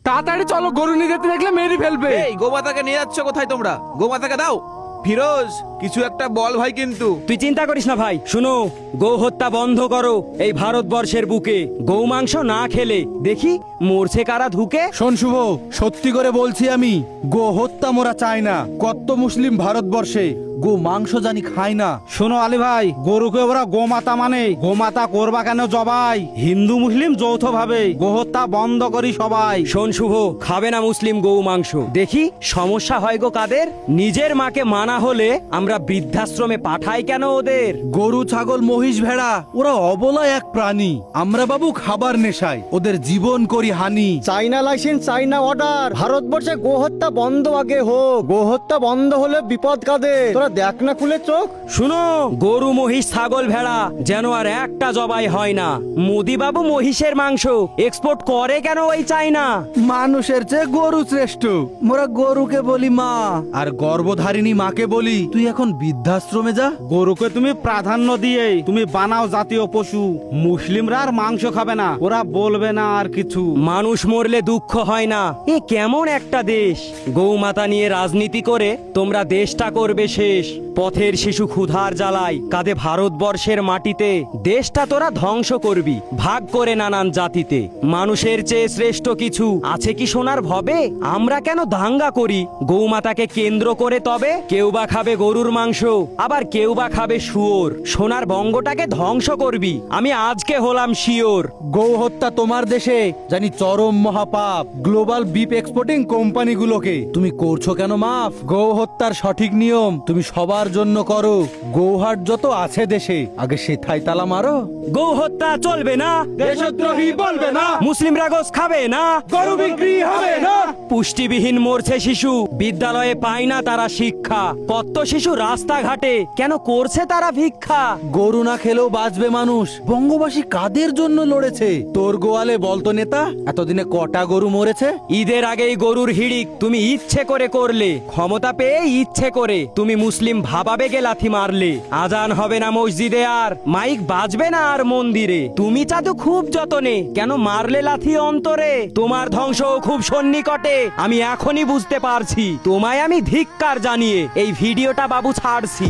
তাড়াতাড়ি চলো, গরু নিয়ে যেতে দেখলে মেরে ফেলবে। এই গোমাতাকে নিয়ে যাচ্ছ কোথায় তোমরা? গোমাতাকে দাও। ফিরোজ, কিছু একটা বল ভাই। কিন্তু তুই চিন্তা করিস না ভাই, শুনো, গো হত্যা বন্ধ করো এই ভারতবর্ষের বুকে। গৌ মাংস না খেলে দেখি মরছে কারা ধুকে। শোন শুভ, সত্যি করে বলছি আমি, গো হত্যা মোরা চাই না। কত মুসলিম ভারতবর্ষে গো মাংস জানি খায় না। শোনো আলী ভাই, গরুকে ওরা গোমাতা মানে, গোমাতা করবা কেন জবাই? হিন্দু মুসলিম যৌথ ভাবে গোহত্যা বন্ধ করি সবাই। শোন শুভ, খাবে না মুসলিম গৌ মাংস। দেখি সমস্যা হয় গো কাদের? নিজের মাকে মানা হলে আমরা বৃদ্ধাশ্রমে পাঠাই কেন ওদের? গরু ছাগল মহিষ ভেড়া ওরা অবলা এক প্রাণী। আমরা বাবু খাবার নেশায় ওদের জীবন করি হানি। চাইনা লাইসেন্স, চাইনা অর্ডার, ভারতবর্ষে গোহত্যা বন্ধ আগে হোক। গোহত্যা বন্ধ হলে বিপদ কাদের? তোরা দেখ না খুলে চোখ। শুনো, গরু মহিষ ছাগল ভেড়া যেন আর একটা জবাই হয় না। মোদি বাবু মহিষের মাংস এক্সপোর্ট করে কেন ওই চাইনা? মানুষের চেয়ে গরু শ্রেষ্ঠ। মোরা গরুকে বলি মা, আর গর্ভধারিণী মাকে বলি তুই এখন বৃদ্ধাশ্রমে যা। গরুকে তুমি প্রাধান্য দিয়ে তুমি বানাও জাতীয় পশু। মুসলিমরা আর মাংস খাবে না, ওরা বলবে না আর কিছু। মানুষ মরলে দুঃখ হয় না। এ কেমন একটা দেশ? গৌমাতা নিয়ে রাজনীতি করে তোমরা দেশটা করবে শেষ। পথের শিশু ক্ষুধার জ্বালায় কাঁধে ভারতবর্ষের মাটিতে। দেশটা তোরা ধ্বংস করবি ভাগ করে নানান জাতিতে। মানুষের চেয়ে শ্রেষ্ঠ কিছু আছে কি সোনার ভবে? আমরা কেন দাঙ্গা করি গৌমাতাকে কেন্দ্র করে? তবে কেউ বা খাবে গরুর মাংস, আবার কেউ বা খাবে শুয়োর। সোনার বঙ্গটাকে ধ্বংস করবি, আমি আজকে হলাম শিওর। গৌ হত্যা তোমার দেশে জানি চরম মহাপাপ। গ্লোবাল বিপ এক্সপোর্টিং কোম্পানিগুলোকে তুমি করছো কেন মাফ? গৌ হত্যার সঠিক নিয়ম তুমি সবার জন্য করো। গৌহাট যত আছে দেশে আগে সেথায় তালা মারো। গৌ হত্যা চলবে না, দেশদ্রোহী বলবে না, মুসলিমরা গোস খাবে না, গরু বিক্রি হবে না। পুষ্টিবিহীন মরছে শিশু, বিদ্যালয়ে পায় না তারা শিক্ষা। কত শিশু রাস্তাঘাটে কেন করছে তারা ভিক্ষা? গরু না খেলেও বাঁচবে মানুষ। বঙ্গবাসী কাদের জন্য লড়েছে? তোর গোয়ালে বলতো নেতা, এতদিনে কটা গরু মরেছে? ঈদের আগেই গরুর হিড়িক তুমি ইচ্ছে করে করলে। ক্ষমতা পেয়ে ইচ্ছে করে তুমি মুসলিম ভাবাবেগে লাথি মারলে। আজান হবে না মসজিদে আর, মাইক বাজবে না আর মন্দিরে। তুমি চাঁদু খুব যতনে, কেন মারলে লাথি অন্তরে? তোমার ধ্বংস খুব সন্নিকটে, আমি এখনই বুঝতে পারছি। তোমায় আমি ধিক্কার জানিয়ে এই ভিডিওটা বাবু ছাড়ছি।